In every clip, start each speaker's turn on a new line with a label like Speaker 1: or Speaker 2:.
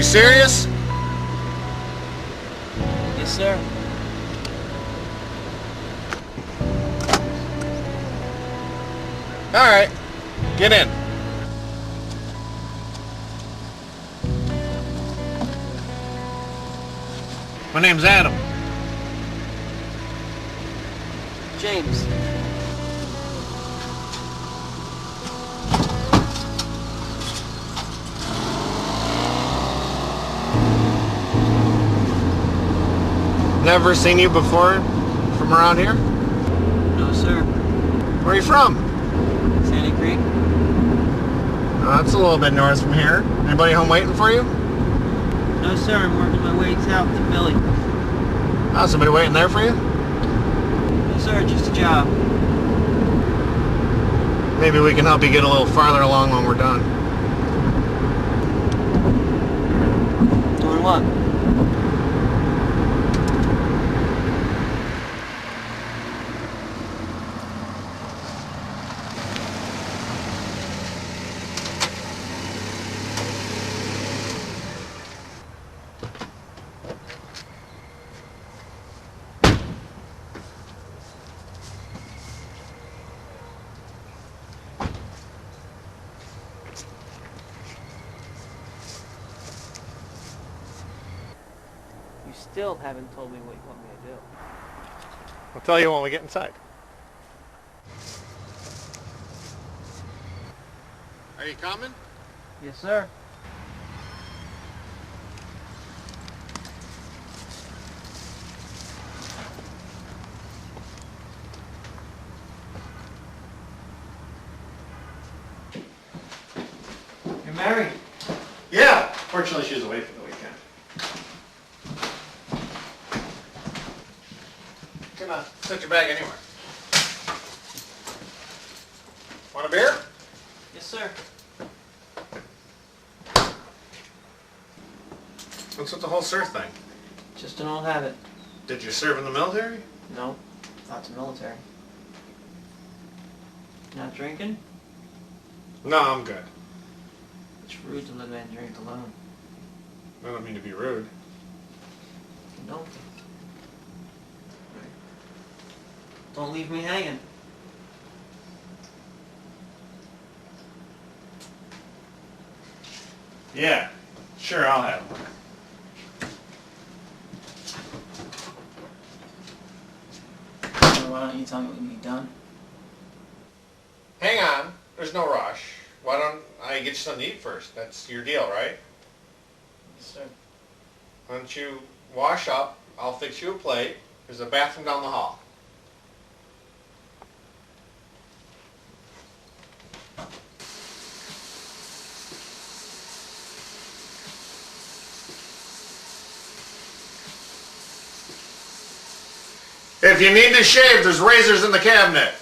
Speaker 1: serious?
Speaker 2: Yes, sir.
Speaker 1: All right, get in. My name's Adam.
Speaker 2: James.
Speaker 1: Never seen you before from around here?
Speaker 2: No, sir.
Speaker 1: Where are you from?
Speaker 2: Sandy Creek.
Speaker 1: That's a little bit north from here. Anybody home waiting for you?
Speaker 2: No, sir. I'm working my way south to Philly.
Speaker 1: Oh, somebody waiting there for you?
Speaker 2: No, sir. Just a job.
Speaker 1: Maybe we can help you get a little farther along when we're done.
Speaker 2: Doing what? You still haven't told me what you want me to do.
Speaker 1: I'll tell you when we get inside. Are you coming?
Speaker 2: Yes, sir. You're married?
Speaker 1: Yeah. Fortunately, she's away for the weekend. Come on, set your bag anywhere. Want a beer?
Speaker 2: Yes, sir.
Speaker 1: What's with the whole surf thing?
Speaker 2: Just an old habit.
Speaker 1: Did you serve in the military?
Speaker 2: No, not the military. Not drinking?
Speaker 1: No, I'm good.
Speaker 2: It's rude to let a man drink alone.
Speaker 1: I don't mean to be rude.
Speaker 2: Don't. Don't leave me hanging.
Speaker 1: Yeah, sure, I'll have one.
Speaker 2: Why don't you tell me what you need done?
Speaker 1: Hang on, there's no rush. Why don't I get you something to eat first? That's your deal, right?
Speaker 2: Yes, sir.
Speaker 1: Why don't you wash up, I'll fix you a plate. There's a bathroom down the hall. If you need to shave, there's razors in the cabinet.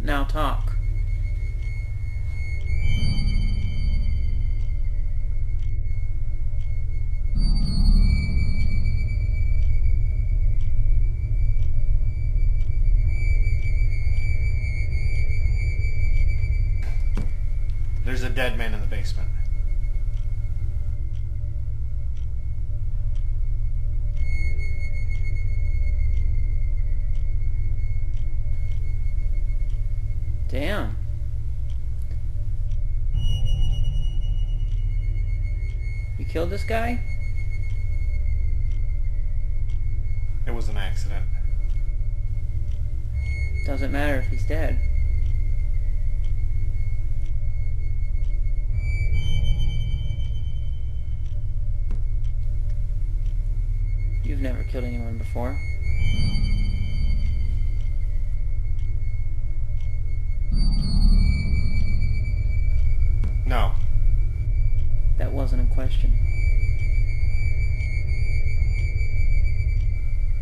Speaker 2: Now talk.
Speaker 1: There's a dead man in the basement.
Speaker 2: Damn. You killed this guy?
Speaker 1: It was an accident.
Speaker 2: Doesn't matter if he's dead. You've never killed anyone before.
Speaker 1: No.
Speaker 2: That wasn't a question.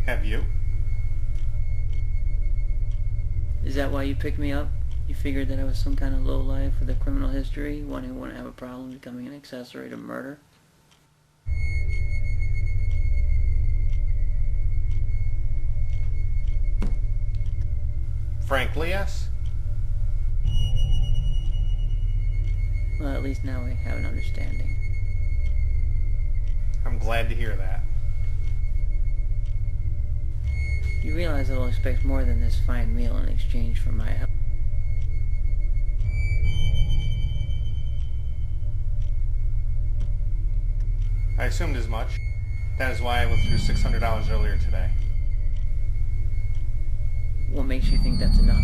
Speaker 1: Have you?
Speaker 2: Is that why you picked me up? You figured that I was some kind of lowlife with a criminal history, one who wouldn't have a problem becoming an accessory to murder?
Speaker 1: Frankly, yes.
Speaker 2: Well, at least now we have an understanding.
Speaker 1: I'm glad to hear that.
Speaker 2: You realize I will expect more than this fine meal in exchange for my help.
Speaker 1: I assumed as much. That is why I withdrew $600 earlier today.
Speaker 2: What makes you think that's enough?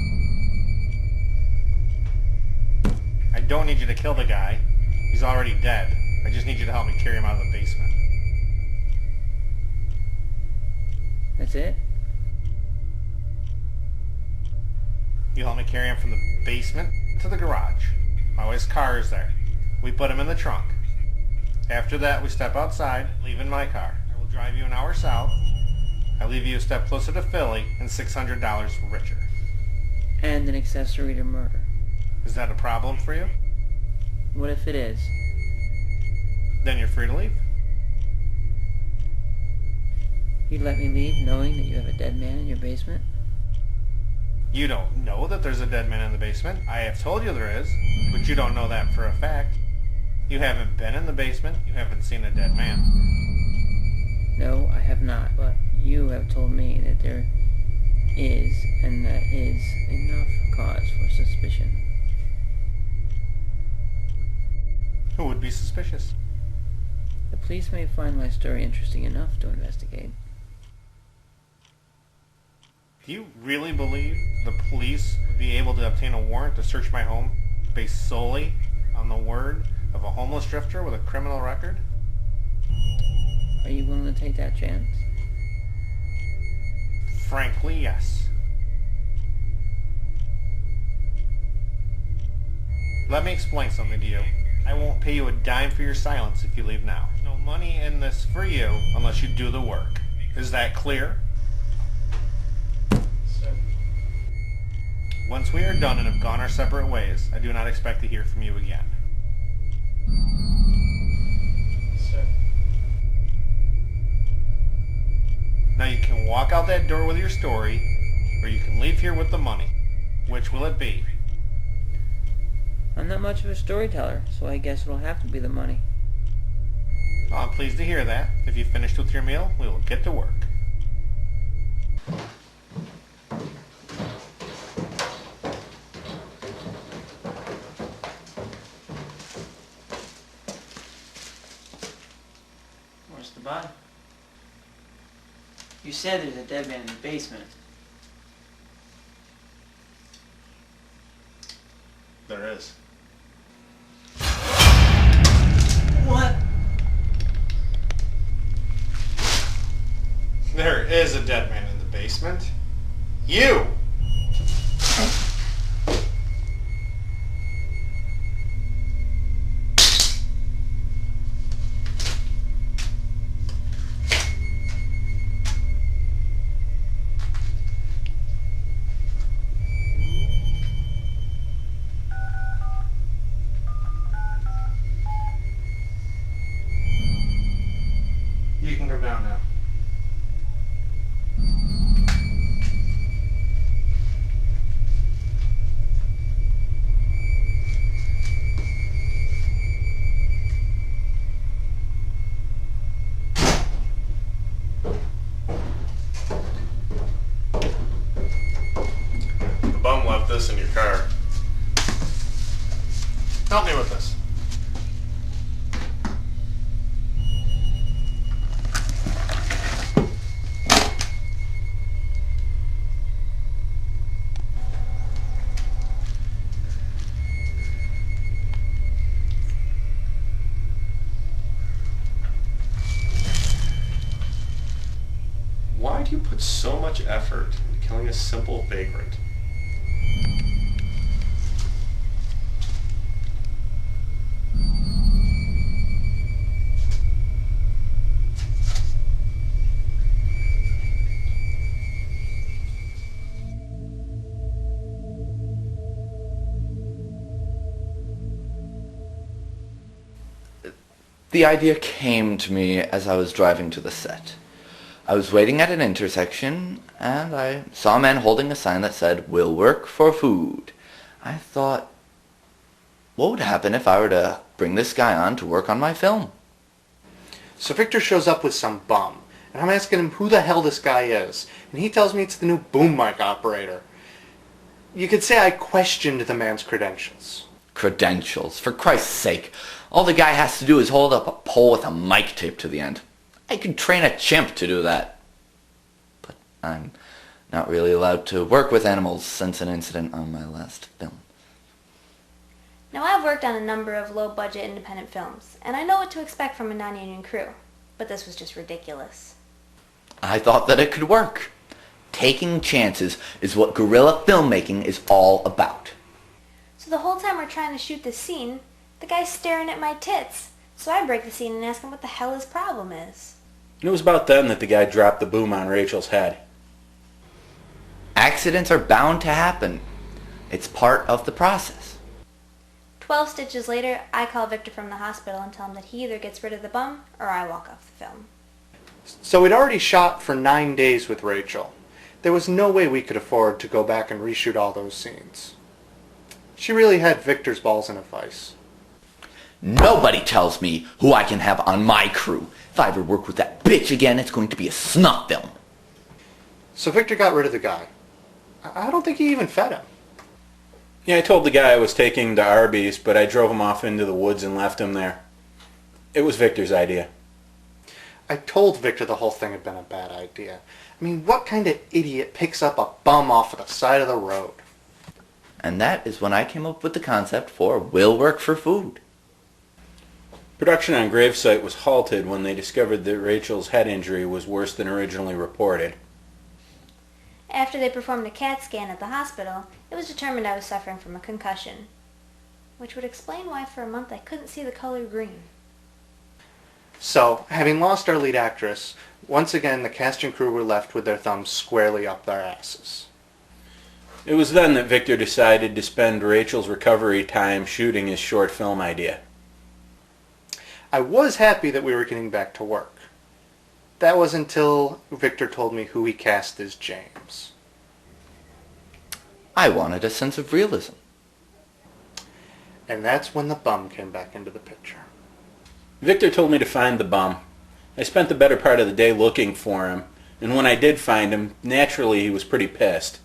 Speaker 1: I don't need you to kill the guy. He's already dead. I just need you to help me carry him out of the basement.
Speaker 2: That's it?
Speaker 1: You help me carry him from the basement to the garage. My wife's car is there. We put him in the trunk. After that, we step outside, leave in my car. I will drive you an hour south. I leave you a step closer to Philly and $600 richer.
Speaker 2: And an accessory to murder.
Speaker 1: Is that a problem for you?
Speaker 2: What if it is?
Speaker 1: Then you're free to leave.
Speaker 2: You'd let me leave knowing that you have a dead man in your basement?
Speaker 1: You don't know that there's a dead man in the basement. I have told you there is, but you don't know that for a fact. You haven't been in the basement. You haven't seen a dead man.
Speaker 2: No, I have not, but you have told me that there is, and that is enough cause for suspicion.
Speaker 1: Who would be suspicious?
Speaker 2: The police may find my story interesting enough to investigate.
Speaker 1: Do you really believe the police would be able to obtain a warrant to search my home based solely on the word of a homeless drifter with a criminal record?
Speaker 2: Are you willing to take that chance?
Speaker 1: Frankly, yes. Let me explain something to you. I won't pay you a dime for your silence if you leave now. No money in this for you unless you do the work. Is that clear?
Speaker 3: Sir.
Speaker 1: Once we are done and have gone our separate ways, I do not expect to hear from you again.
Speaker 3: Sir.
Speaker 1: Now you can walk out that door with your story, or you can leave here with the money. Which will it be?
Speaker 2: I'm not much of a storyteller, so I guess it'll have to be the money.
Speaker 1: Well, I'm pleased to hear that. If you've finished with your meal, we will get to work.
Speaker 2: Where's the body? You said there's a dead man in the basement.
Speaker 1: There is.
Speaker 2: What?
Speaker 1: There is a dead man in the basement. You! You can come down now.
Speaker 3: bum left this in your car.
Speaker 1: Help me with this.
Speaker 3: Why do you put so much effort into killing a simple vagrant?
Speaker 4: The idea came to me as I was driving to the set. I was waiting at an intersection, and I saw a man holding a sign that said, "Will work for food." I thought, what would happen if I were to bring this guy on to work on my film?
Speaker 5: So Victor shows up with some bum, and I'm asking him who the hell this guy is, and he tells me it's the new boom mic operator. You could say I questioned the man's credentials.
Speaker 4: Credentials, for Christ's sake. All the guy has to do is hold up a pole with a mic taped to the end. I could train a chimp to do that. But I'm not really allowed to work with animals since an incident on my last film.
Speaker 6: Now, I've worked on a number of low-budget independent films, and I know what to expect from a non-union crew, but this was just ridiculous.
Speaker 4: I thought that it could work. Taking chances is what guerrilla filmmaking is all about.
Speaker 6: So the whole time we're trying to shoot this scene, the guy's staring at my tits. So I break the scene and ask him what the hell his problem is.
Speaker 7: And it was about then that the guy dropped the boom on Rachel's head.
Speaker 4: Accidents are bound to happen. It's part of the process.
Speaker 6: 12 stitches later, I call Victor from the hospital and tell him that he either gets rid of the bum or I walk off the film.
Speaker 5: So we'd already shot for 9 days with Rachel. There was no way we could afford to go back and reshoot all those scenes. She really had Victor's balls in a vice.
Speaker 4: Nobody tells me who I can have on my crew. If I ever work with that bitch again, it's going to be a snuff film.
Speaker 5: So Victor got rid of the guy. I don't think he even fed him.
Speaker 7: Yeah, I told the guy I was taking to Arby's, but I drove him off into the woods and left him there. It was Victor's idea.
Speaker 5: I told Victor the whole thing had been a bad idea. I mean, what kind of idiot picks up a bum off of the side of the road?
Speaker 4: And that is when I came up with the concept for Will Work for Food.
Speaker 7: Production on Gravesite was halted when they discovered that Rachel's head injury was worse than originally reported.
Speaker 6: After they performed a CAT scan at the hospital, it was determined I was suffering from a concussion, which would explain why for a month I couldn't see the color green.
Speaker 5: So, having lost our lead actress, once again the cast and crew were left with their thumbs squarely up their asses.
Speaker 7: It was then that Victor decided to spend Rachel's recovery time shooting his short film idea.
Speaker 5: I was happy that we were getting back to work. That was until Victor told me who he cast as James.
Speaker 4: I wanted a sense of realism.
Speaker 5: And that's when the bum came back into the picture.
Speaker 7: Victor told me to find the bum. I spent the better part of the day looking for him, and when I did find him, naturally he was pretty pissed.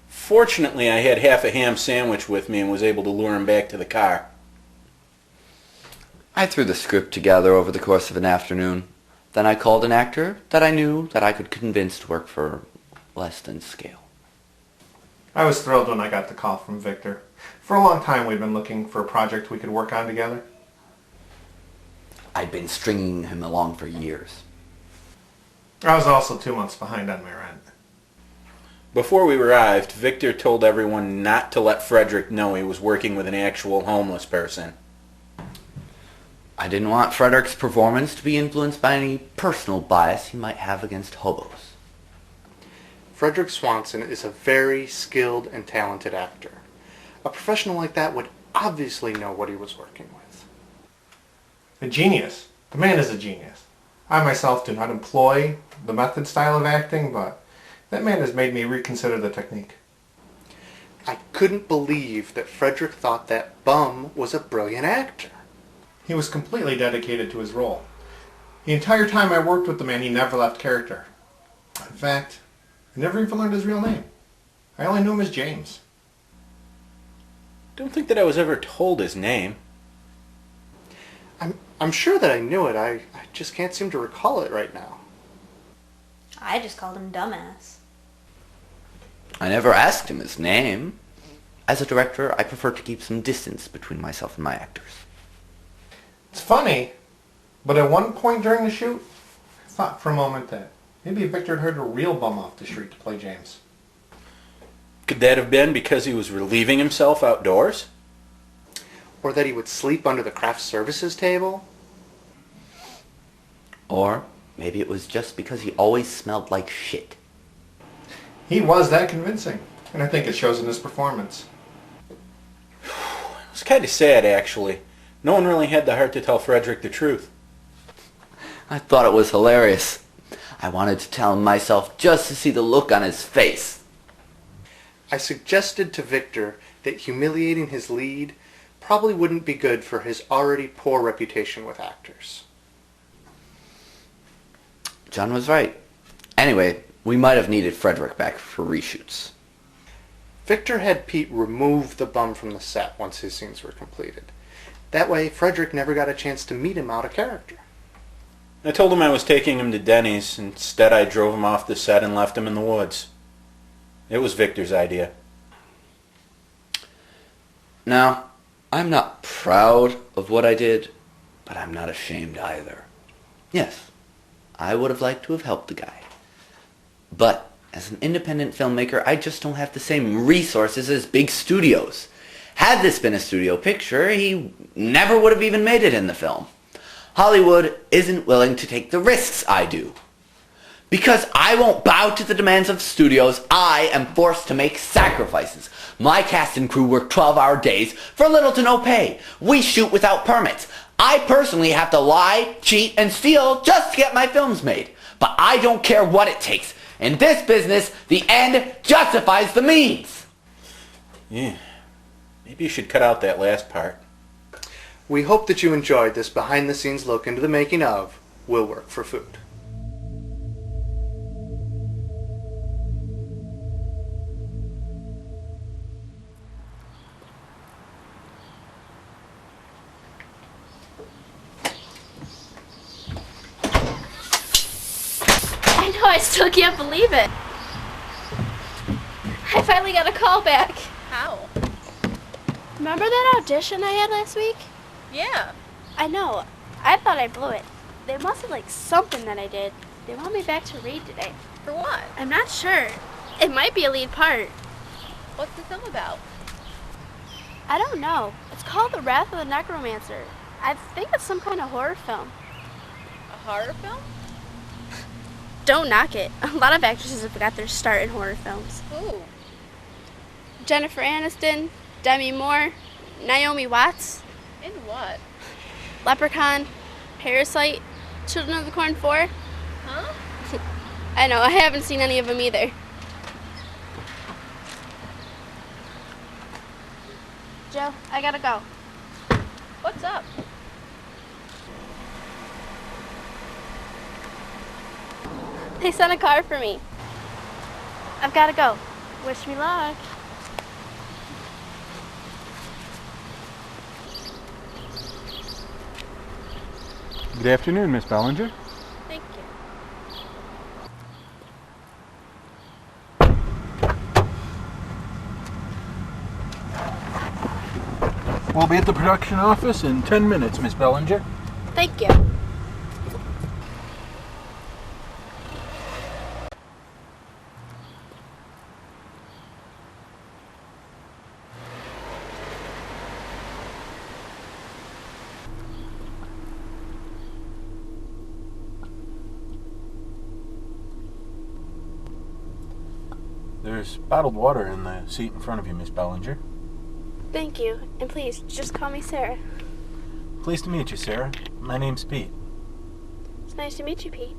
Speaker 7: Fortunately, I had half a ham sandwich with me and was able to lure him back to the car.
Speaker 4: I threw the script together over the course of an afternoon. Then I called an actor that I knew that I could convince to work for less than scale.
Speaker 1: I was thrilled when I got the call from Victor. For a long time we'd been looking for a project we could work on together.
Speaker 4: I'd been stringing him along for years.
Speaker 1: I was also 2 months behind on my rent.
Speaker 7: Before we arrived, Victor told everyone not to let Frederick know he was working with an actual homeless person.
Speaker 4: I didn't want Frederick's performance to be influenced by any personal bias he might have against hobos.
Speaker 5: Frederick Swanson is a very skilled and talented actor. A professional like that would obviously know what he was working with.
Speaker 1: A genius. The man is a genius. I myself do not employ the method style of acting, but that man has made me reconsider the technique.
Speaker 5: I couldn't believe that Frederick thought that bum was a brilliant actor.
Speaker 1: He was completely dedicated to his role. The entire time I worked with the man, he never left character. In fact, I never even learned his real name. I only knew him as James.
Speaker 7: Don't think that I was ever told his name.
Speaker 5: I'm sure that I knew it. I just can't seem to recall it right now.
Speaker 6: I just called him dumbass.
Speaker 4: I never asked him his name. As a director, I prefer to keep some distance between myself and my actors.
Speaker 1: It's funny, but at one point during the shoot, I thought for a moment that maybe Victor had heard a real bum off the street to play James.
Speaker 7: Could that have been because he was relieving himself outdoors?
Speaker 5: Or that he would sleep under the craft services table?
Speaker 4: Or maybe it was just because he always smelled like shit.
Speaker 1: He was that convincing, and I think it shows in his performance.
Speaker 7: It's kind of sad, actually. No one really had the heart to tell Frederick the truth.
Speaker 4: I thought it was hilarious. I wanted to tell him myself just to see the look on his face.
Speaker 5: I suggested to Victor that humiliating his lead probably wouldn't be good for his already poor reputation with actors.
Speaker 4: John was right. Anyway, we might have needed Frederick back for reshoots.
Speaker 5: Victor had Pete remove the bum from the set once his scenes were completed. That way, Frederick never got a chance to meet him out of character.
Speaker 7: I told him I was taking him to Denny's. Instead, I drove him off the set and left him in the woods. It was Victor's idea.
Speaker 4: Now, I'm not proud of what I did, but I'm not ashamed either. Yes, I would have liked to have helped the guy. But as an independent filmmaker, I just don't have the same resources as big studios. Had this been a studio picture, he never would have even made it in the film. Hollywood isn't willing to take the risks I do. Because I won't bow to the demands of studios, I am forced to make sacrifices. My cast and crew work 12-hour days for little to no pay. We shoot without permits. I personally have to lie, cheat, and steal just to get my films made. But I don't care what it takes. In this business, the end justifies the means.
Speaker 7: Yeah. Maybe you should cut out that last part.
Speaker 5: We hope that you enjoyed this behind-the-scenes look into the making of Will Work for Food.
Speaker 8: I know, I still can't believe it. I finally got a call back.
Speaker 9: How?
Speaker 8: Remember that audition I had last week?
Speaker 9: Yeah.
Speaker 8: I know. I thought I blew it. They must have liked something that I did. They want me back to read today.
Speaker 9: For what?
Speaker 8: I'm not sure. It might be a lead part.
Speaker 9: What's the film about?
Speaker 8: I don't know. It's called The Wrath of the Necromancer. I think it's some kind of horror film.
Speaker 9: A horror film?
Speaker 8: Don't knock it. A lot of actresses have got their start in horror films.
Speaker 9: Who?
Speaker 8: Jennifer Aniston, Demi Moore, Naomi Watts,
Speaker 9: In what?
Speaker 8: Leprechaun, Parasite, Children of the Corn 4.
Speaker 9: Huh?
Speaker 8: I know, I haven't seen any of them either. Joe, I gotta go.
Speaker 9: What's up?
Speaker 8: They sent a car for me. I've gotta go. Wish me luck.
Speaker 10: Good afternoon, Miss Bellinger.
Speaker 8: Thank you.
Speaker 10: We'll be at the production office in 10 minutes, Miss Bellinger.
Speaker 8: Thank you.
Speaker 10: There's bottled water in the seat in front of you, Miss Bellinger.
Speaker 8: Thank you. And please, just call me Sarah.
Speaker 10: Pleased to meet you, Sarah. My name's Pete.
Speaker 8: It's nice to meet you, Pete.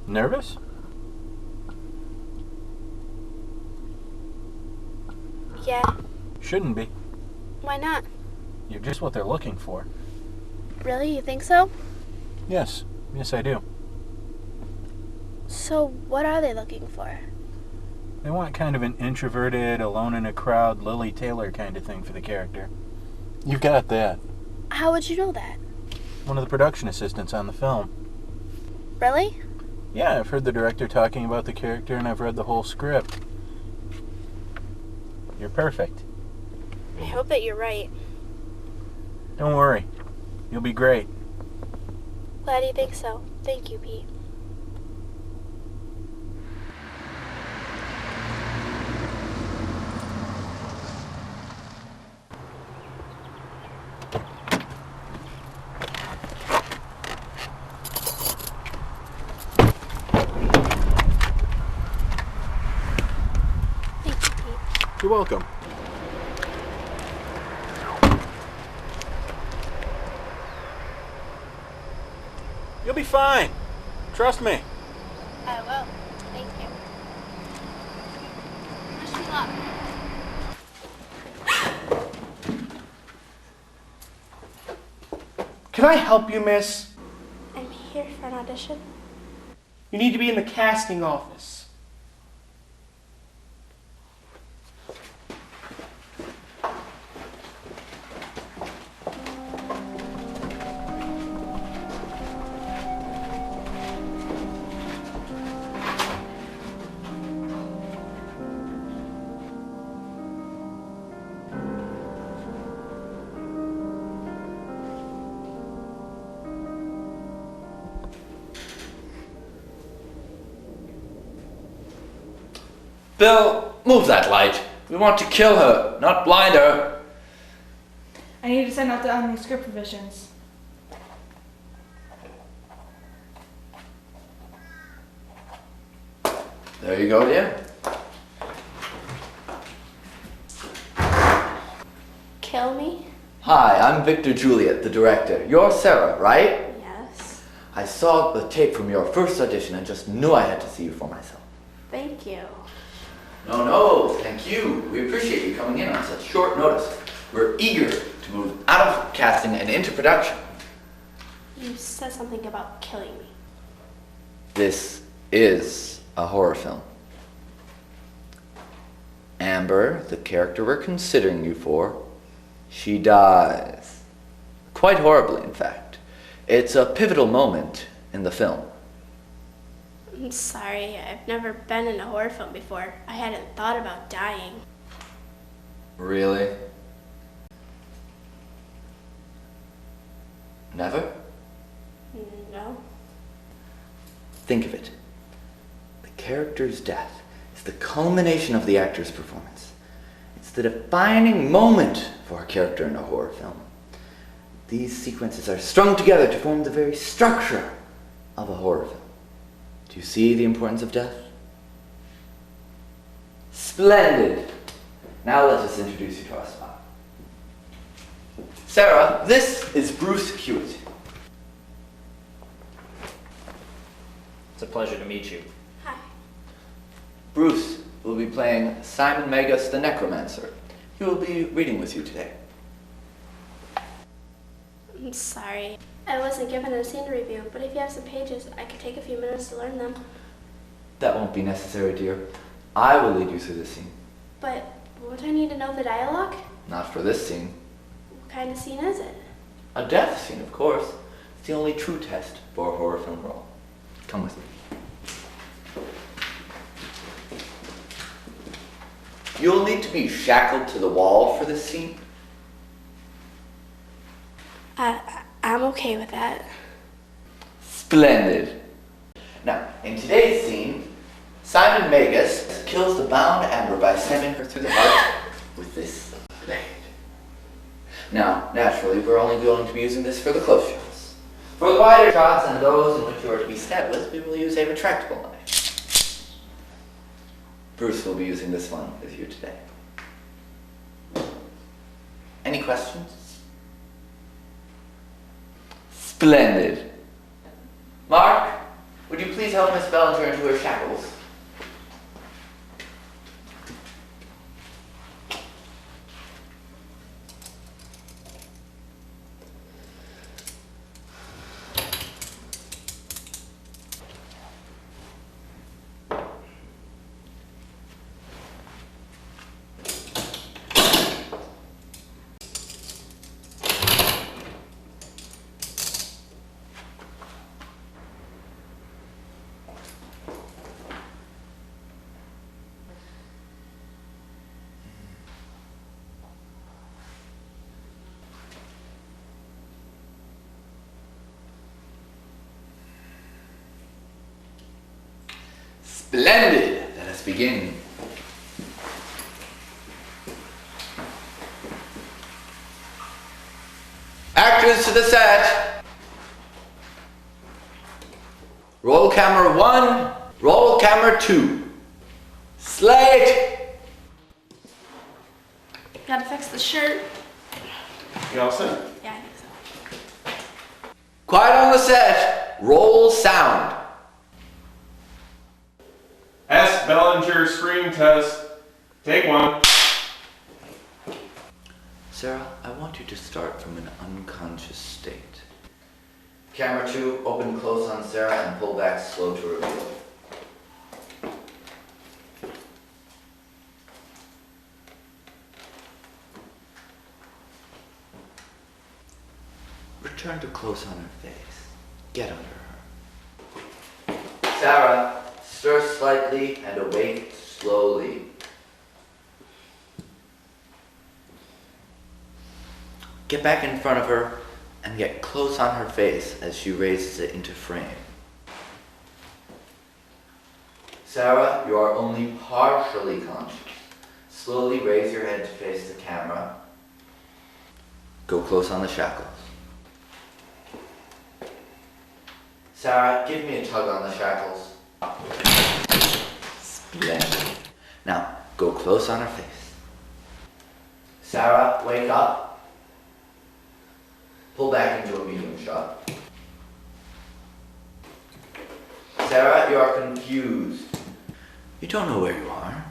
Speaker 10: Nervous?
Speaker 8: Yeah.
Speaker 10: Shouldn't be.
Speaker 8: Why not?
Speaker 10: You're just what they're looking for.
Speaker 8: Really? You think so?
Speaker 10: Yes. Yes, I do.
Speaker 8: So what are they looking for?
Speaker 10: They want kind of an introverted, alone in a crowd, Lily Taylor kind of thing for the character. You've got that.
Speaker 8: How would you know that?
Speaker 10: One of the production assistants on the film.
Speaker 8: Really?
Speaker 10: Yeah, I've heard the director talking about the character and I've read the whole script. You're perfect.
Speaker 8: I hope that you're right.
Speaker 10: Don't worry. You'll be great.
Speaker 8: Glad you think so. Thank you, Pete. Thank you, Pete.
Speaker 10: You're welcome. You'll be fine. Trust me.
Speaker 8: I will. Thank you. Wish me luck.
Speaker 11: Can I help you, miss?
Speaker 8: I'm here for an audition.
Speaker 11: You need to be in the casting office.
Speaker 4: Bill, move that light. We want to kill her, not blind her.
Speaker 12: I need to send out the script revisions.
Speaker 4: There you go, dear.
Speaker 8: Kill me?
Speaker 4: Hi, I'm Victor Juliet, the director. You're Sarah, right?
Speaker 8: Yes.
Speaker 4: I saw the tape from your first audition and just knew I had to see you for myself.
Speaker 8: Thank you.
Speaker 4: No, thank you. We appreciate you coming in on such short notice. We're eager to move out of casting and into production.
Speaker 8: You said something about killing me.
Speaker 4: This is a horror film. Amber, the character we're considering you for, she dies. Quite horribly, in fact. It's a pivotal moment in the film.
Speaker 8: I'm sorry, I've never been in a horror film before. I hadn't thought about dying.
Speaker 4: Really? Never?
Speaker 8: No.
Speaker 4: Think of it. The character's death is the culmination of the actor's performance. It's the defining moment for a character in a horror film. These sequences are strung together to form the very structure of a horror film. Do you see the importance of death? Splendid! Now let us introduce you to our spot. Sarah, this is Bruce Hewitt.
Speaker 13: It's a pleasure to meet you.
Speaker 8: Hi.
Speaker 4: Bruce will be playing Simon Magus the Necromancer. He will be reading with you today.
Speaker 8: I'm sorry. I wasn't given a scene review, but if you have some pages, I could take a few minutes to learn them.
Speaker 4: That won't be necessary, dear. I will lead you through this scene.
Speaker 8: But won't I need to know the dialogue?
Speaker 4: Not for this scene.
Speaker 8: What kind of scene is it?
Speaker 4: A death scene, of course. It's the only true test for a horror film role. Come with me. You'll need to be shackled to the wall for this scene.
Speaker 8: I'm okay with that.
Speaker 4: Splendid. Now, in today's scene, Simon Magus kills the bound Amber by stabbing her through the heart with this blade. Now, naturally, we're only going to be using this for the close shots. For the wider shots and those in which you are to be stabbed with, we will use a retractable knife. Bruce will be using this one with you today. Any questions? Splendid. Mark, would you please help Miss Bellinger into her shackles? Splendid! Let us begin. Actors to the set. Roll camera 1, roll camera 2. Slate!
Speaker 8: Gotta fix the shirt.
Speaker 3: You all set?
Speaker 8: Yeah, I think so.
Speaker 4: Quiet on the set. Roll sound.
Speaker 3: S. Bellinger screen test. Take 1.
Speaker 4: Sarah, I want you to start from an unconscious state. Camera 2, open close on Sarah and pull back slow to reveal. Return to close on her face. Get under her. Sarah, stir slightly and awake slowly. Get back in front of her and get close on her face as she raises it into frame. Sarah, you are only partially conscious. Slowly raise your head to face the camera. Go close on the shackles. Sarah, give me a tug on the shackles. Splendid. Now, go close on her face. Sarah, wake up. Pull back into a medium shot. Sarah, you are confused. You don't know where you are.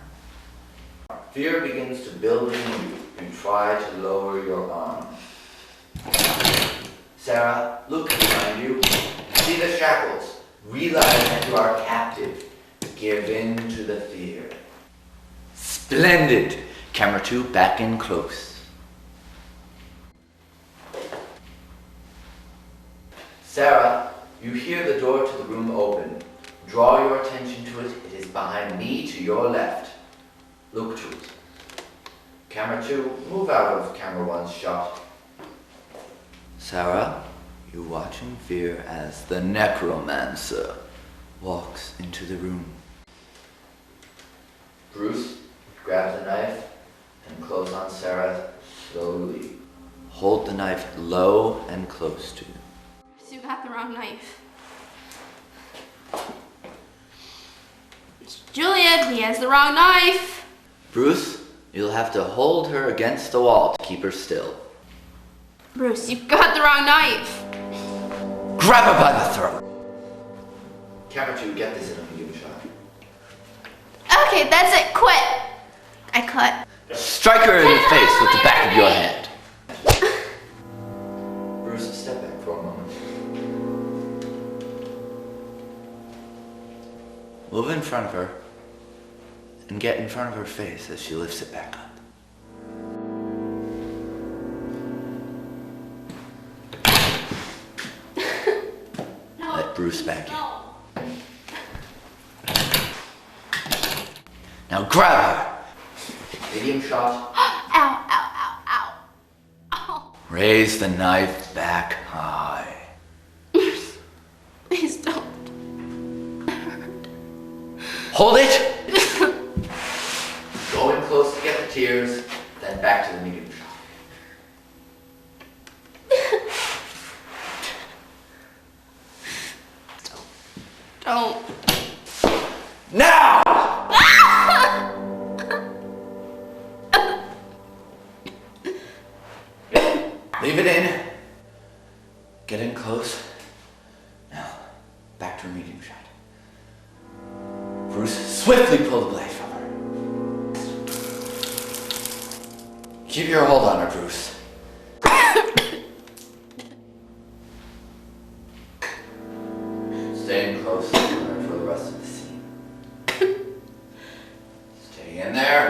Speaker 4: Fear begins to build in you. You try to lower your arms. Sarah, look behind you. See the shackles. Realize that you are captive. Give in to the fear. Splendid! Camera 2, back in close. Sarah, you hear the door to the room open. Draw your attention to it. It is behind me to your left. Look to it. Camera 2, move out of camera 1's shot. Sarah, you watch in fear as the necromancer walks into the room. Bruce, grab the knife and close on Sarah slowly. Hold the knife low and close to you.
Speaker 8: You got the wrong knife. It's Juliet, he has the wrong knife.
Speaker 4: Bruce, you'll have to hold her against the wall to keep her still.
Speaker 8: Bruce, you've got the wrong knife.
Speaker 4: Grab her by the throat. Camera 2, get this in a medium shot.
Speaker 8: Okay, that's it, quit. I cut.
Speaker 4: Strike her in the face with the back of your hand. Bruce, step back for a moment. Move in front of her and get in front of her face as she lifts it back up. Let Bruce back in. Now grab her. Medium shot.
Speaker 8: Ow, ow, ow, ow. Ow.
Speaker 4: Raise the knife back high.
Speaker 8: Please don't.
Speaker 4: Hold it! Go in close to get the tears, then back to the medium shot.
Speaker 8: Don't.
Speaker 4: Now! Leave it in. Get in close. Now, back to a medium shot. Bruce, swiftly pull the blade from her. Keep your hold on her, Bruce. Stay in close for the rest of the scene. Stay in there.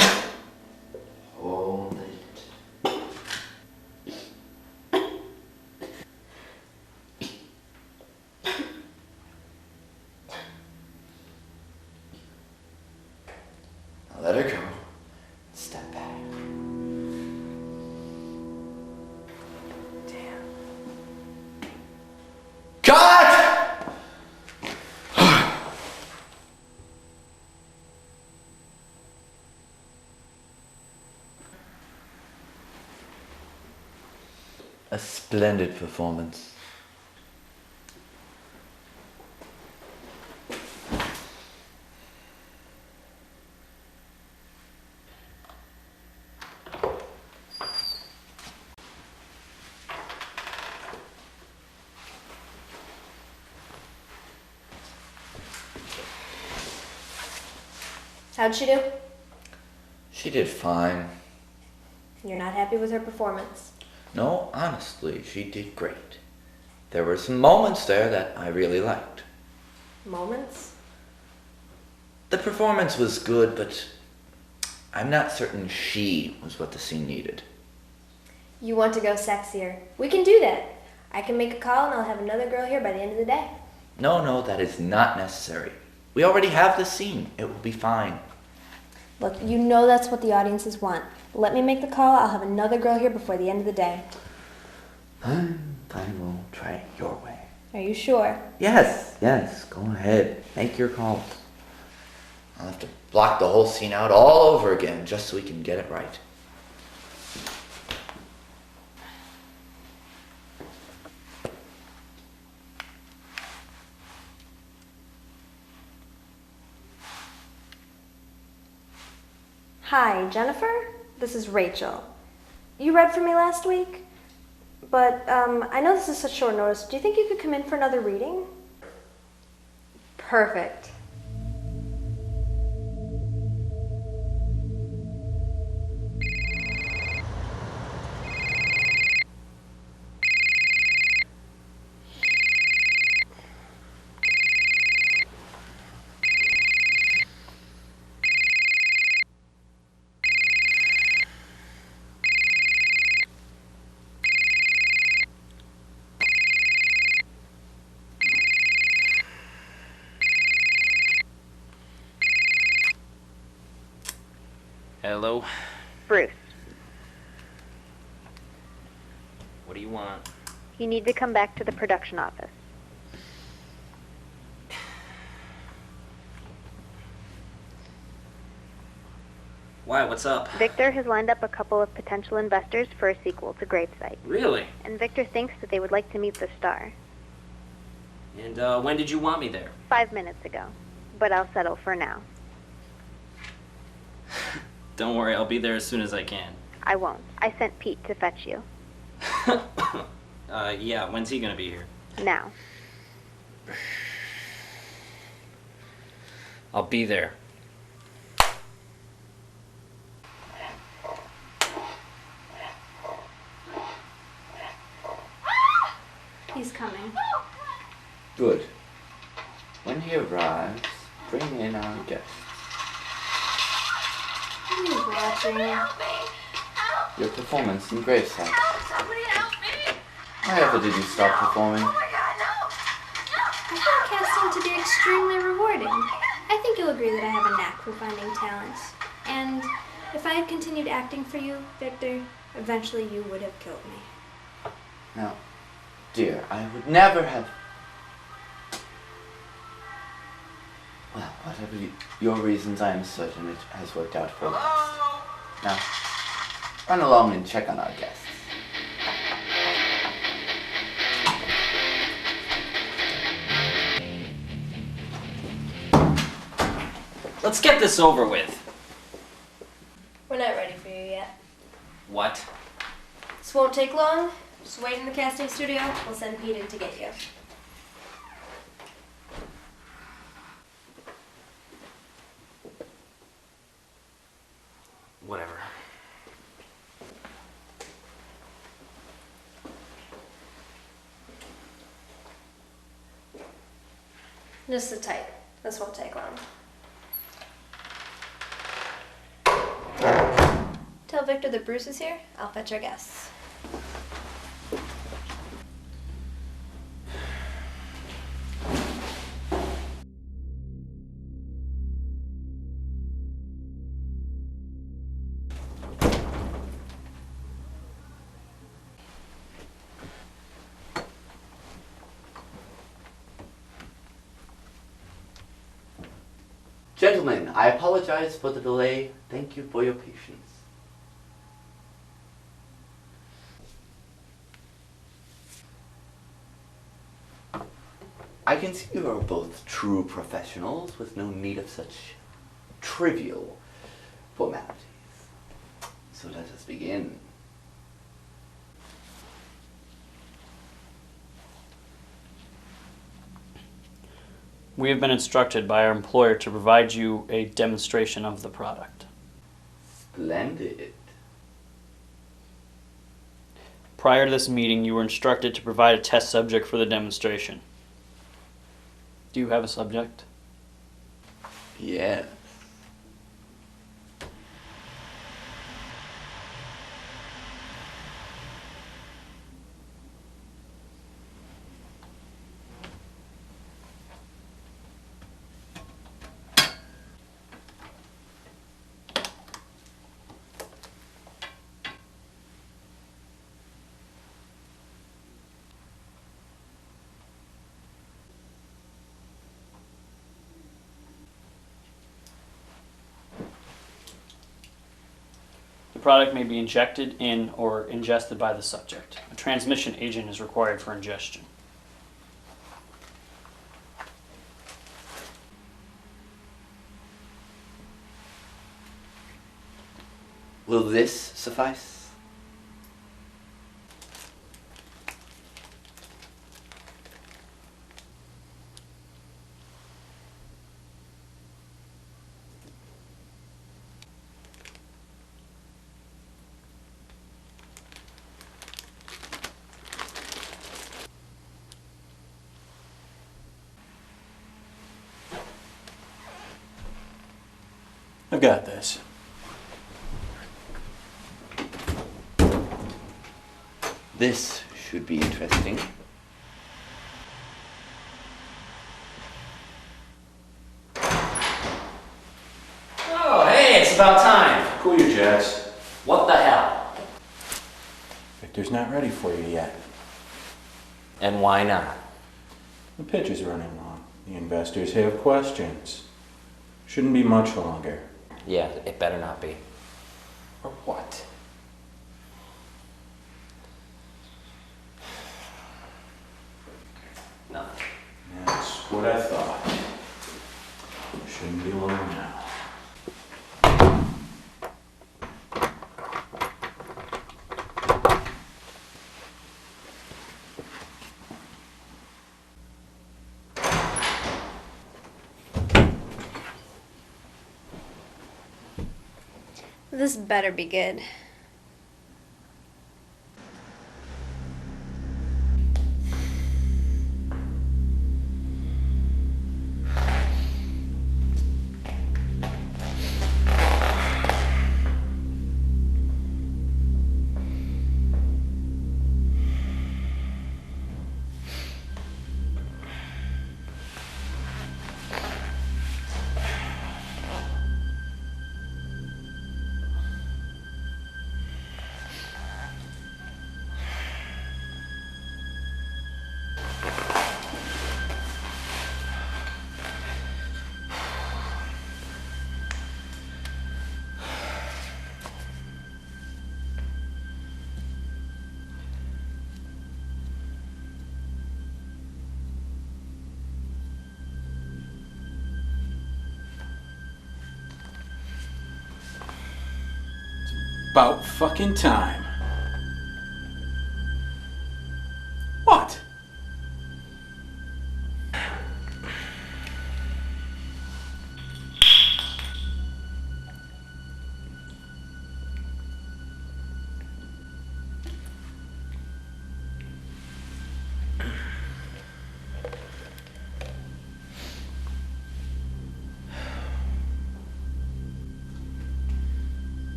Speaker 4: Hold it. Now let her go. Step back. Damn. Cut! A splendid performance.
Speaker 6: How'd she do?
Speaker 4: She did fine.
Speaker 6: You're not happy with her performance?
Speaker 4: No, honestly, she did great. There were some moments there that I really liked.
Speaker 6: Moments?
Speaker 4: The performance was good, but I'm not certain she was what the scene needed.
Speaker 6: You want to go sexier. We can do that. I can make a call and I'll have another girl here by the end of the day.
Speaker 4: No, that is not necessary. We already have the scene. It will be fine.
Speaker 6: Look, you know that's what the audiences want. Let me make the call. I'll have another girl here before the end of the day.
Speaker 4: I will try it your way.
Speaker 6: Are you sure?
Speaker 4: Yes, go ahead. Make your calls. I'll have to block the whole scene out all over again just so we can get it right.
Speaker 6: Hi, Jennifer. This is Rachel. You read for me last week? But I know this is such short notice. Do you think you could come in for another reading? Perfect.
Speaker 13: Hello?
Speaker 14: Bruce,
Speaker 13: What do you want?
Speaker 14: you need to come back to the production office.
Speaker 13: Why? What's up?
Speaker 14: Victor has lined up a couple of potential investors for a sequel to Gravesite.
Speaker 13: Really?
Speaker 14: And Victor thinks that they would like to meet the star.
Speaker 13: And when did you want me there?
Speaker 14: 5 minutes ago. But I'll settle for now.
Speaker 13: Don't worry, I'll be there as soon as I can.
Speaker 14: I won't. I sent Pete to fetch you.
Speaker 13: Yeah, when's he gonna be here?
Speaker 14: Now.
Speaker 13: I'll be there.
Speaker 6: He's coming.
Speaker 4: Good. When he arrives, bring in our guest.
Speaker 6: He's watching.
Speaker 4: Your performance in Gravesite.
Speaker 6: Somebody help me!
Speaker 4: Why ever did you stop performing?
Speaker 6: I found casting to be extremely rewarding. I think you'll agree that I have a knack for finding talent. And if I had continued acting for you, Victor, eventually you would have killed me.
Speaker 4: Now, dear, I would never have... Well, whatever your reasons, I am certain it has worked out for the best. Now, run along and check on our guests.
Speaker 13: Let's get this over with.
Speaker 6: We're not ready for you yet.
Speaker 13: What?
Speaker 6: This won't take long. Just wait in the casting studio. We'll send Pete in to get you.
Speaker 13: Whatever.
Speaker 6: Just sit tight. This won't take long. Tell Victor that Bruce is here. I'll fetch our guests.
Speaker 4: Gentlemen, I apologize for the delay. Thank you for your patience. I can see you are both true professionals with no need of such trivial formalities. So let us begin.
Speaker 15: We have been instructed by our employer to provide you a demonstration of the product.
Speaker 4: Splendid.
Speaker 15: Prior to this meeting, you were instructed to provide a test subject for the demonstration. Do you have a subject?
Speaker 4: Yes.
Speaker 15: The product may be injected in or ingested by the subject. A transmission agent is required for ingestion.
Speaker 4: Will this suffice?
Speaker 10: I've got this.
Speaker 4: This should be interesting.
Speaker 13: Oh, hey, it's about time.
Speaker 10: Cool your jets.
Speaker 13: What the hell?
Speaker 10: Victor's not ready for you yet.
Speaker 13: And why not?
Speaker 10: The pitch is running long. The investors have questions. Shouldn't be much longer.
Speaker 13: Yeah, it better not be. Or what? No.
Speaker 10: That's what I thought. Shouldn't be long now.
Speaker 6: This better be good.
Speaker 10: About fucking time. What?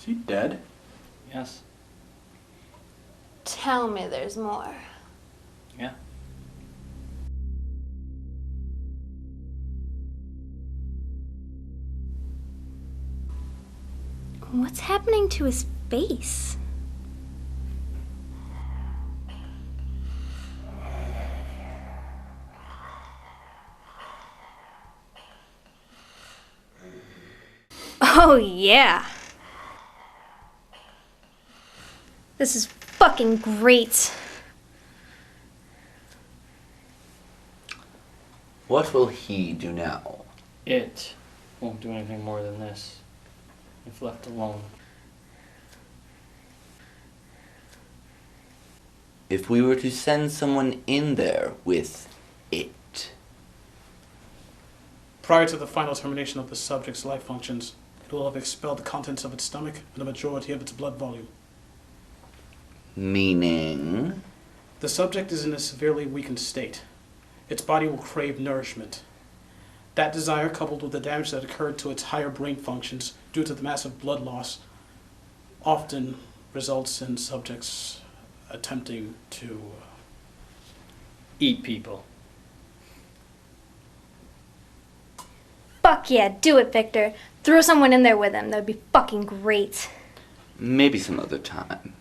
Speaker 10: Is he dead?
Speaker 15: Yes.
Speaker 6: Tell me there's more.
Speaker 15: Yeah.
Speaker 6: What's happening to his face? Oh, yeah. This is fucking great.
Speaker 4: What will he do now?
Speaker 15: It won't do anything more than this if left alone.
Speaker 4: If we were to send someone in there with it.
Speaker 16: Prior to the final termination of the subject's life functions, it will have expelled the contents of its stomach and the majority of its blood volume.
Speaker 4: Meaning?
Speaker 16: The subject is in a severely weakened state. Its body will crave nourishment. That desire, coupled with the damage that occurred to its higher brain functions due to the massive blood loss, often results in subjects attempting to
Speaker 15: eat people.
Speaker 6: Fuck yeah, do it, Victor. Throw someone in there with him. That would be fucking great.
Speaker 4: Maybe some other time.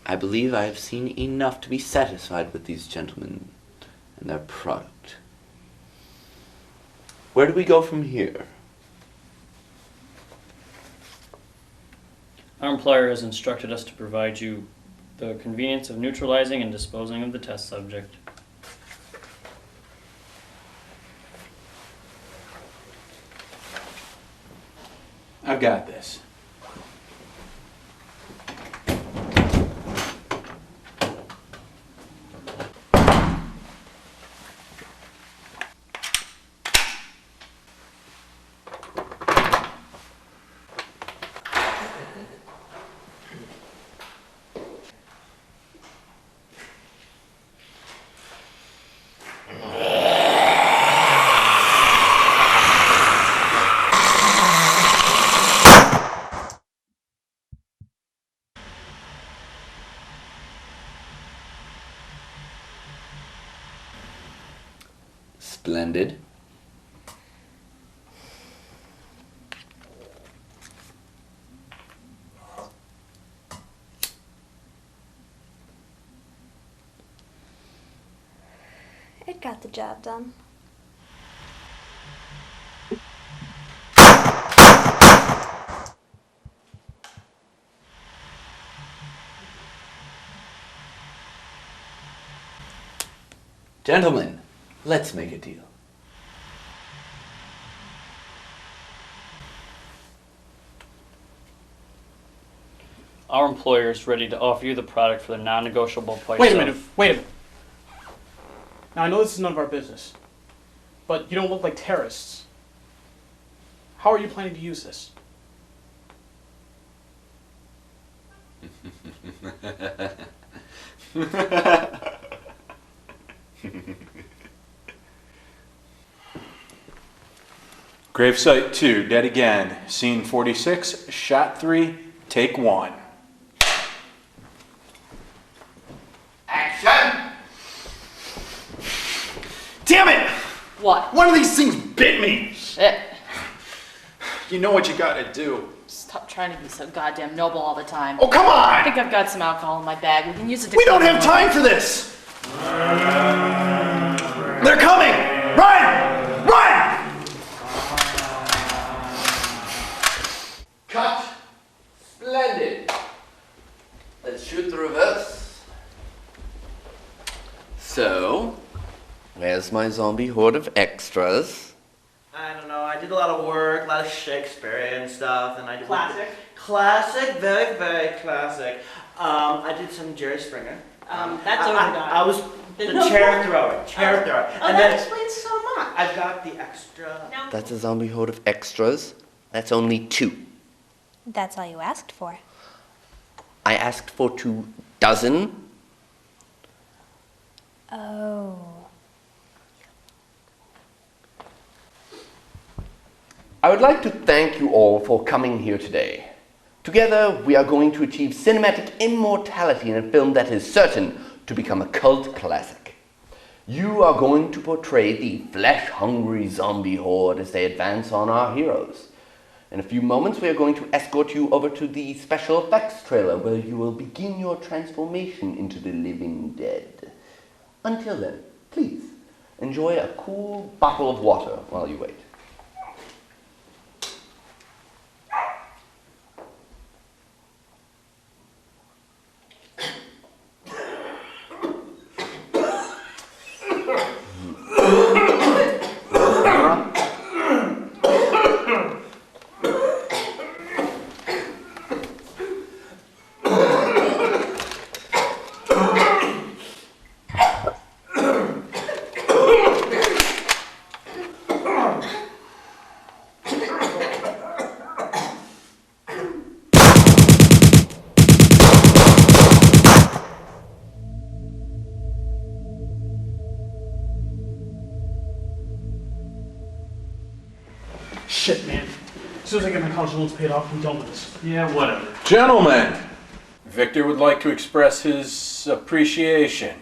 Speaker 4: I believe I have seen enough to be satisfied with these gentlemen and their product. Where do we go from here?
Speaker 15: Our employer has instructed us to provide you the convenience of neutralizing and disposing of the test subject.
Speaker 10: I've got this.
Speaker 4: Splendid.
Speaker 6: It got the job done.
Speaker 4: Gentlemen, let's make a deal.
Speaker 15: Our employer is ready to offer you the product for the non-negotiable price.
Speaker 16: Wait a minute. Now, I know this is none of our business, but you don't look like terrorists. How are you planning to use this?
Speaker 10: Gravesite 2, dead again. Scene 46, shot 3, take 1.
Speaker 17: Action! Damn it!
Speaker 18: What?
Speaker 17: One of these things bit me!
Speaker 18: Shit.
Speaker 17: You know what you gotta do.
Speaker 18: Stop trying to be so goddamn noble all the time.
Speaker 17: Oh, come on!
Speaker 18: I think I've got some alcohol in my bag. We can use it to
Speaker 17: We don't have time for this! They're coming! Run! Run!
Speaker 4: Cut. Splendid. Let's shoot the reverse. So, where's my zombie horde of extras?
Speaker 19: I don't know, I did a lot of work, a lot of Shakespearean stuff, and I did...
Speaker 18: Classic?
Speaker 19: Very, very classic. I did some Jerry Springer.
Speaker 18: That's overdone.
Speaker 19: I was the chair thrower.
Speaker 18: Oh,
Speaker 19: And
Speaker 18: that
Speaker 19: then
Speaker 18: explains so much.
Speaker 19: I've got the extra...
Speaker 4: That's a zombie horde of extras. That's only 2.
Speaker 6: That's all you asked for.
Speaker 4: I asked for 24.
Speaker 6: Oh.
Speaker 4: I would like to thank you all for coming here today. Together, we are going to achieve cinematic immortality in a film that is certain to become a cult classic. You are going to portray the flesh-hungry zombie horde as they advance on our heroes. In a few moments, we are going to escort you over to the special effects trailer where you will begin your transformation into the living dead. Until then, please, enjoy a cool bottle of water while you wait.
Speaker 16: Shit, man. As soon as I get my college loans paid off, I'm done with this.
Speaker 7: Yeah, whatever. Gentlemen, Victor would like to express his appreciation.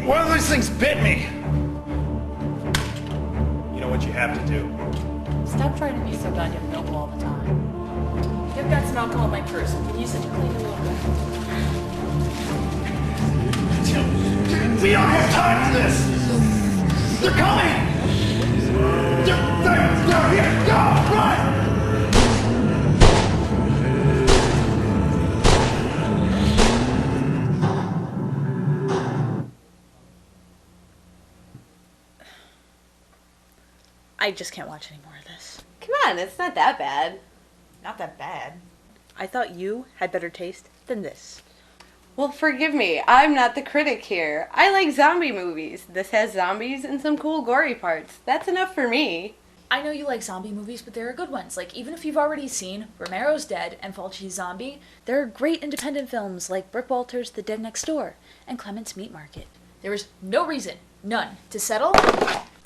Speaker 17: One of these things bit me! You know what you have to do.
Speaker 20: Stop trying to be so goddamn noble all the time. I've got some alcohol in my purse. I can use it to clean a little bit.
Speaker 17: We don't have time for this! They're coming! They're here! Go! Run!
Speaker 20: I just can't watch any more of this.
Speaker 9: Come on, it's not that bad.
Speaker 20: Not that bad. I thought you had better taste than this.
Speaker 9: Well, forgive me. I'm not the critic here. I like zombie movies. This has zombies and some cool gory parts. That's enough for me.
Speaker 20: I know you like zombie movies, but there are good ones. Like, even if you've already seen Romero's Dead and Fulci's Zombie, there are great independent films like Brick Walter's The Dead Next Door and Clement's Meat Market. There is no reason, none, to settle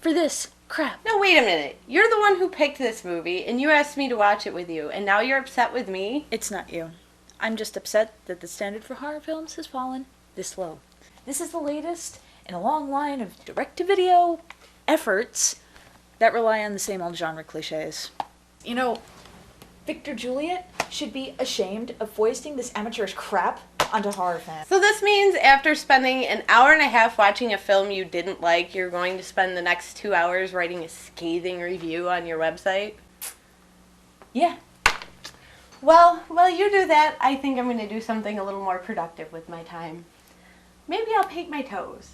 Speaker 20: for this crap.
Speaker 9: No, wait a minute. You're the one who picked this movie, and you asked me to watch it with you, and now you're upset with me?
Speaker 20: It's not you. I'm just upset that the standard for horror films has fallen this low. This is the latest in a long line of direct-to-video efforts that rely on the same old genre cliches. You know, Victor Juliet should be ashamed of foisting this amateurish crap onto horror fans.
Speaker 9: So this means after spending an hour and a half watching a film you didn't like, you're going to spend the next 2 hours writing a scathing review on your website?
Speaker 20: Yeah.
Speaker 9: Well, while you do that, I think I'm going to do something a little more productive with my time. Maybe I'll paint my toes.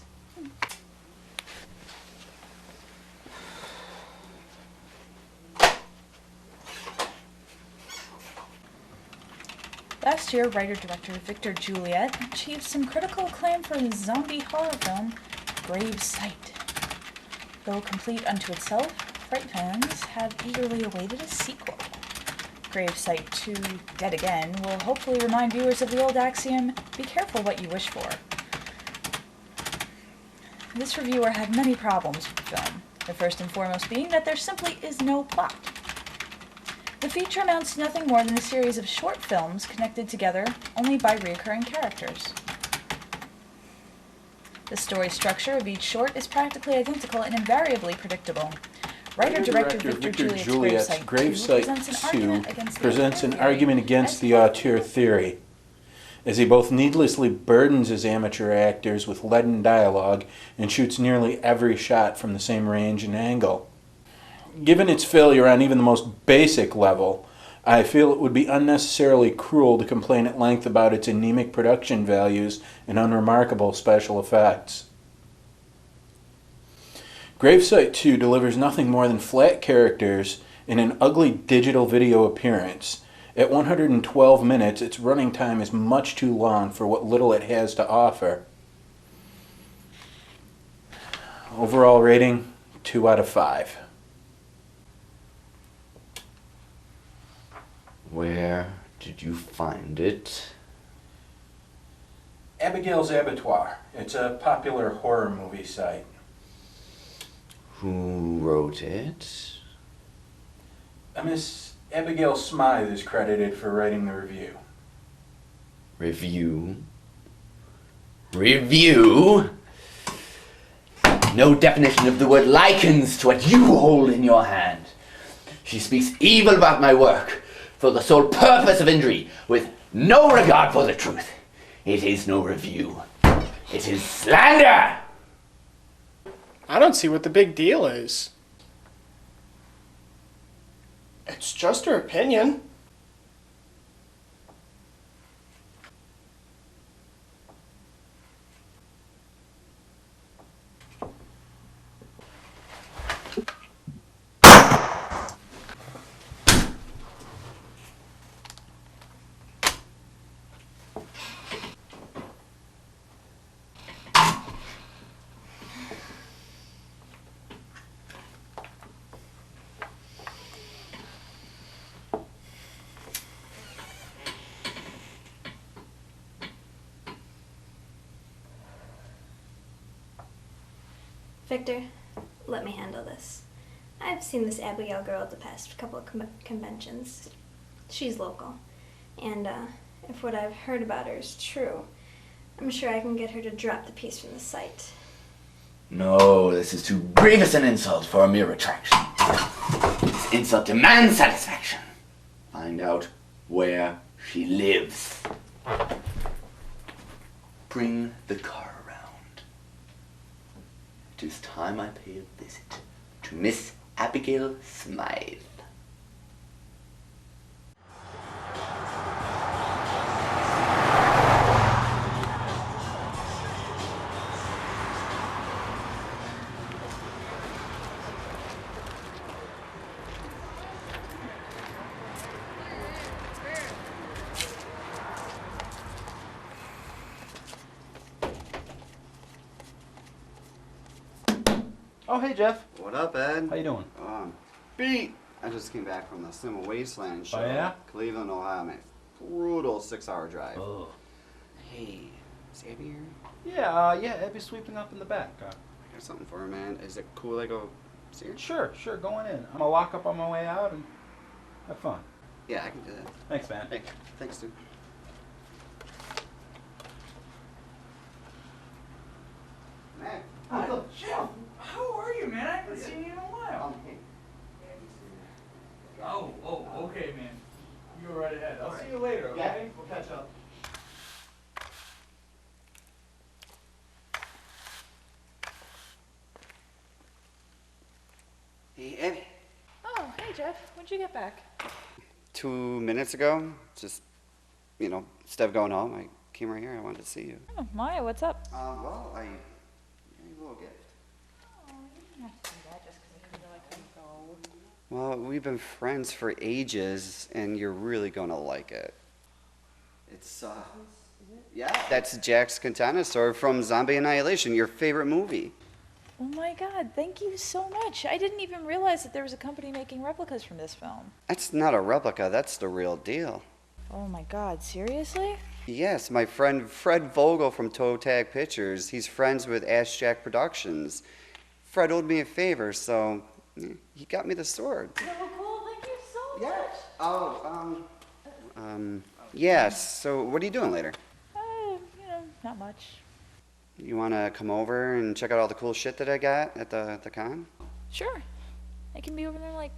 Speaker 12: Last year, writer-director Victor Juliet achieved some critical acclaim for his zombie horror film, Grave Sight. Though complete unto itself, Fright fans have eagerly awaited a sequel. Grave Sight 2, Dead Again, will hopefully remind viewers of the old axiom, be careful what you wish for. This reviewer had many problems with the film, the first and foremost being that there simply is no plot. The feature amounts to nothing more than a series of short films connected together only by recurring characters. The story structure of each short is practically identical and invariably predictable. Writer-director Victor Juliet's
Speaker 7: Grave Sight 2 presents an argument against the auteur theory, as he both needlessly burdens his amateur actors with leaden dialogue and shoots nearly every shot from the same range and angle. Given its failure on even the most basic level, I feel it would be unnecessarily cruel to complain at length about its anemic production values and unremarkable special effects. Grave Sight 2 delivers nothing more than flat characters in an ugly digital video appearance. At 112 minutes, its running time is much too long for what little it has to offer. Overall rating, 2 out of 5.
Speaker 4: Where did you find it?
Speaker 7: Abigail's Abattoir. It's a popular horror movie site.
Speaker 4: Who wrote it?
Speaker 7: Miss Abigail Smythe is credited for writing the review.
Speaker 4: Review? Review? No definition of the word likens to what you hold in your hand. She speaks evil about my work for the sole purpose of injury, with no regard for the truth. It is no review. It is slander!
Speaker 11: I don't see what the big deal is. It's just her opinion.
Speaker 6: Victor, let me handle this. I've seen this Abigail girl at the past couple of conventions. She's local. And if what I've heard about her is true, I'm sure I can get her to drop the piece from the site.
Speaker 4: No, this is too grievous an insult for a mere retraction. This insult demands satisfaction. Find out where she lives. Bring the car around. It is time I pay a visit to Miss Abigail Smythe.
Speaker 21: Oh, hey, Jeff.
Speaker 22: What up, Ed?
Speaker 21: How you doing?
Speaker 22: Beat. I just came back from the Cinema Wasteland show.
Speaker 21: Oh, yeah?
Speaker 22: Cleveland, Ohio. Man, brutal 6-hour drive.
Speaker 21: Oh.
Speaker 22: Hey, is Abby here?
Speaker 21: Yeah, Abby's sweeping up in the back.
Speaker 22: I got something for her, man. Is it cool I go see her?
Speaker 21: Sure, go on in. I'm gonna lock up on my way out and have fun.
Speaker 22: Yeah, I can do that.
Speaker 21: Thanks, man.
Speaker 22: Hey, thanks, dude. Man,
Speaker 23: Jeff, how are you, man? I haven't seen you in a while. Oh, okay, man. You go right ahead. I'll see you later, okay? We'll catch up.
Speaker 22: Hey, Abby.
Speaker 20: Oh, hey Jeff, when'd you get back?
Speaker 22: 2 minutes ago, just, instead of going home, I came right here. I wanted to see you.
Speaker 20: Oh, Maya, what's up?
Speaker 22: Well, I gave you a little gift.
Speaker 20: Oh, you didn't have to do that just because I knew I couldn't go.
Speaker 22: Well, we've been friends for ages, and you're really gonna like it. It's, yeah, that's Jack's Katana Sword from Zombie Annihilation, your favorite movie.
Speaker 20: Oh my god, thank you so much. I didn't even realize that there was a company making replicas from this film.
Speaker 22: That's not a replica, that's the real deal.
Speaker 20: Oh my god, seriously?
Speaker 22: Yes, my friend Fred Vogel from Toe Tag Pictures. He's friends with Ash Jack Productions. Fred owed me a favor, so he got me the sword.
Speaker 20: So cool, thank you so much.
Speaker 22: Oh, yes, so what are you doing later?
Speaker 20: Not much.
Speaker 22: You want to come over and check out all the cool shit that I got at the con?
Speaker 20: Sure. I can be over there in like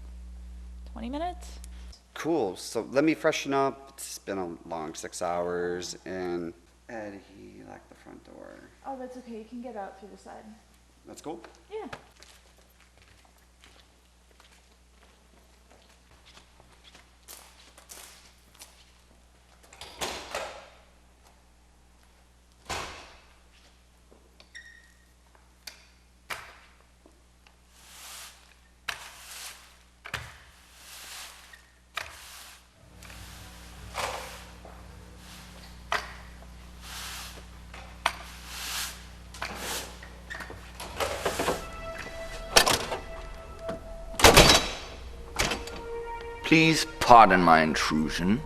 Speaker 20: 20 minutes.
Speaker 22: Cool, so let me freshen up. It's been a long 6 hours, and Ed, he locked the front door.
Speaker 20: Oh, that's okay. You can get out through the side.
Speaker 22: That's cool?
Speaker 20: Yeah.
Speaker 4: Please pardon my intrusion.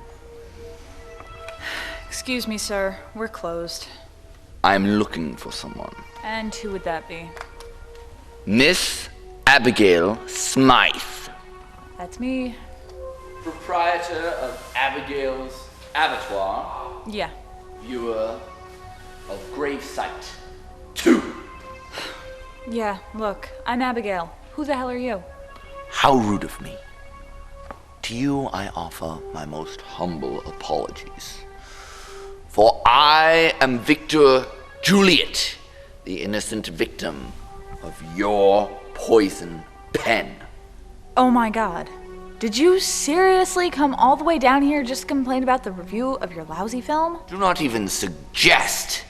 Speaker 12: Excuse me, sir. We're closed.
Speaker 4: I'm looking for someone.
Speaker 12: And who would that be?
Speaker 4: Miss Abigail Smythe.
Speaker 12: That's me.
Speaker 4: Proprietor of Abigail's Abattoir.
Speaker 12: Yeah.
Speaker 4: Viewer of Gravesite 2.
Speaker 12: Yeah, look, I'm Abigail. Who the hell are you?
Speaker 4: How rude of me. To you I offer my most humble apologies. For I am Victor Juliet, the innocent victim of your poison pen.
Speaker 12: Oh my god. Did you seriously come all the way down here just to complain about the review of your lousy film?
Speaker 4: Do not even suggest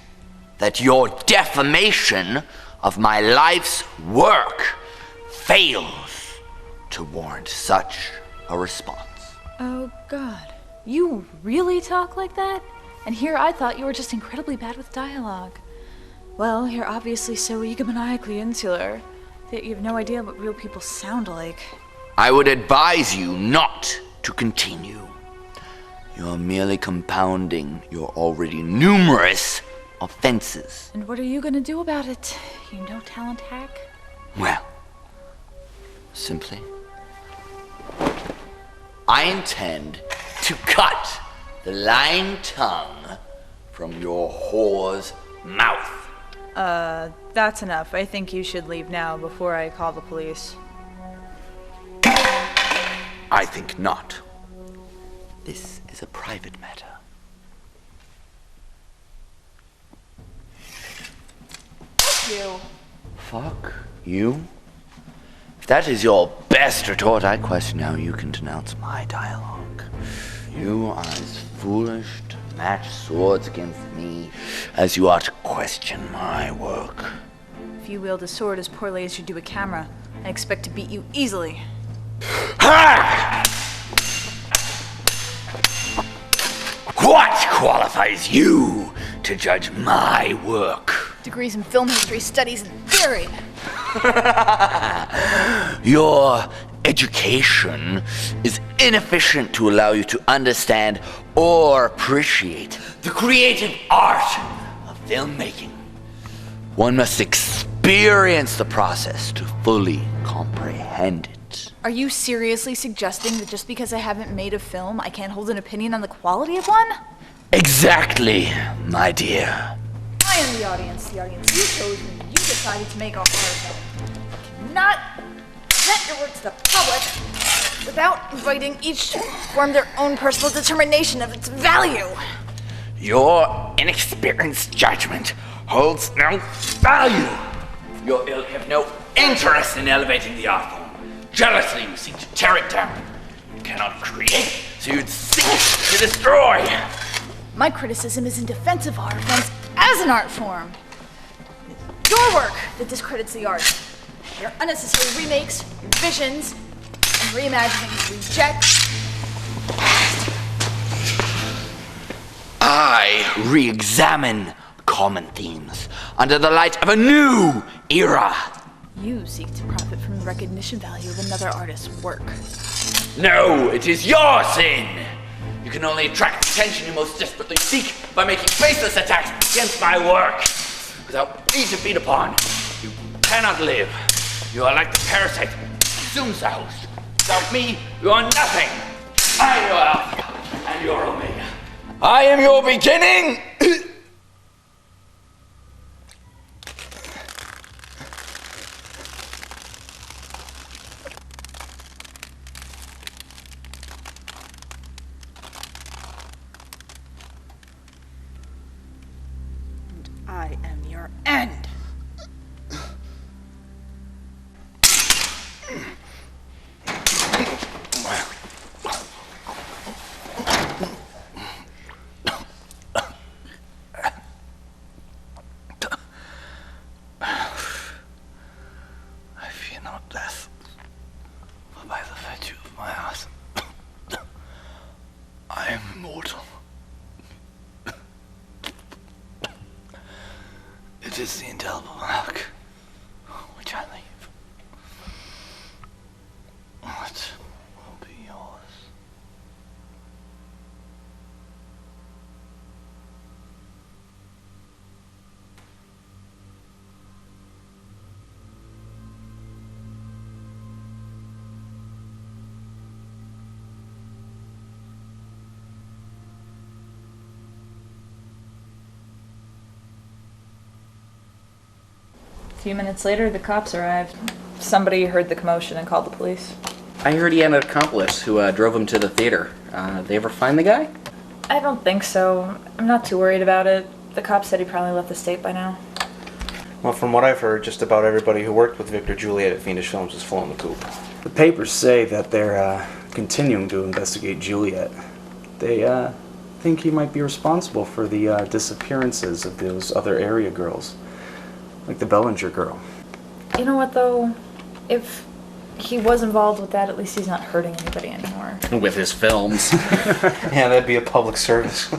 Speaker 4: that your defamation of my life's work fails to warrant such a response.
Speaker 12: Oh god. You really talk like that? And here I thought you were just incredibly bad with dialogue. Well, you're obviously so egomaniacally insular that you have no idea what real people sound like.
Speaker 4: I would advise you not to continue. You're merely compounding your already numerous offenses.
Speaker 12: And what are you gonna do about it, you no-talent hack?
Speaker 4: Well, simply, I intend to cut the lying tongue from your whore's mouth.
Speaker 12: That's enough. I think you should leave now before I call the police.
Speaker 4: I think not. This is a private matter.
Speaker 12: Fuck you.
Speaker 4: Fuck you? If that is your best retort, I question how you can denounce my dialogue. You are as foolish to match swords against me as you are to question my work.
Speaker 12: If you wield a sword as poorly as you do a camera, I expect to beat you easily.
Speaker 4: Ha! What qualifies you to judge my work?
Speaker 12: Degrees in film history, studies, and theory.
Speaker 4: Your education is inefficient to allow you to understand or appreciate the creative art of filmmaking. One must experience the process to fully comprehend it.
Speaker 12: Are you seriously suggesting that just because I haven't made a film, I can't hold an opinion on the quality of one?
Speaker 4: Exactly, my dear.
Speaker 12: I am the audience you chose when you decided to make a horror film. You cannot present your work to the public without inviting each to form their own personal determination of its value.
Speaker 4: Your inexperienced judgment holds no value. You have no interest in elevating the art form. Jealously, you seek to tear it down. You cannot create, so you'd seek to destroy.
Speaker 12: My criticism is in defense of horror films as an art form. It's your work that discredits the art. Your unnecessary remakes, revisions, and reimaginings reject.
Speaker 4: I re-examine common themes under the light of a new era.
Speaker 12: You seek to profit from the recognition value of another artist's work.
Speaker 4: No, it is your sin. You can only attract the attention you most desperately seek by making faceless attacks against my work. Without me to feed upon, you cannot live. You are like the parasite that consumes the host. Without me, you are nothing. I am your Alpha and your Omega. I am your beginning.
Speaker 12: I am your end.
Speaker 4: I fear not death, for by the virtue of my art, I am immortal. It is the indelible mark which I leave. What will be yours?
Speaker 12: A few minutes later, the cops arrived. Somebody heard the commotion and called the police.
Speaker 13: I heard he had an accomplice who drove him to the theater. They ever find the guy?
Speaker 12: I don't think so. I'm not too worried about it. The cops said he probably left the state by now.
Speaker 1: Well, from what I've heard, just about everybody who worked with Victor Juliet at Fiendish Films is flown the coop.
Speaker 21: The papers say that they're continuing to investigate Juliet. They think he might be responsible for the disappearances of those other area girls, like the Bellinger girl.
Speaker 12: You know what, though? If he was involved with that, at least he's not hurting anybody anymore.
Speaker 13: With his films.
Speaker 1: Yeah, that'd be a public service.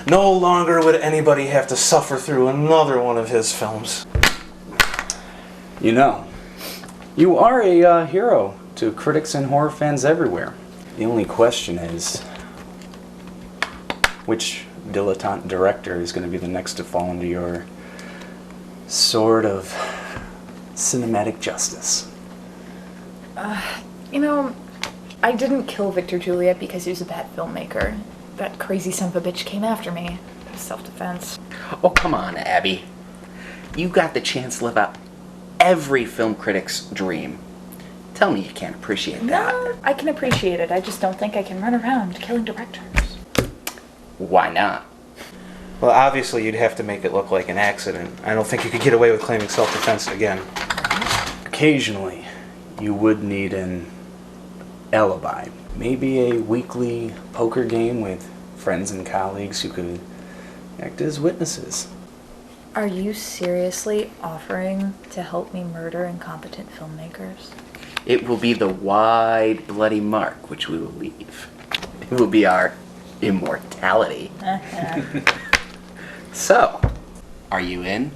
Speaker 1: No longer would anybody have to suffer through another one of his films.
Speaker 21: You know, you are a hero to critics and horror fans everywhere. The only question is, which dilettante director is going to be the next to fall into your sword of cinematic justice?
Speaker 12: You know, I didn't kill Victor Juliet because he was a bad filmmaker. That crazy son of a bitch came after me. It was self-defense.
Speaker 13: Oh, come on, Abby. You got the chance to live out every film critic's dream. Tell me you can't appreciate that.
Speaker 12: No, I can appreciate it. I just don't think I can run around killing directors.
Speaker 13: Why not?
Speaker 1: Well, obviously you'd have to make it look like an accident. I don't think you could get away with claiming self-defense again.
Speaker 21: Occasionally, you would need an alibi. Maybe a weekly poker game with friends and colleagues who could act as witnesses.
Speaker 12: Are you seriously offering to help me murder incompetent filmmakers?
Speaker 13: It will be the wide, bloody mark which we will leave. It will be our immortality. So, are you in?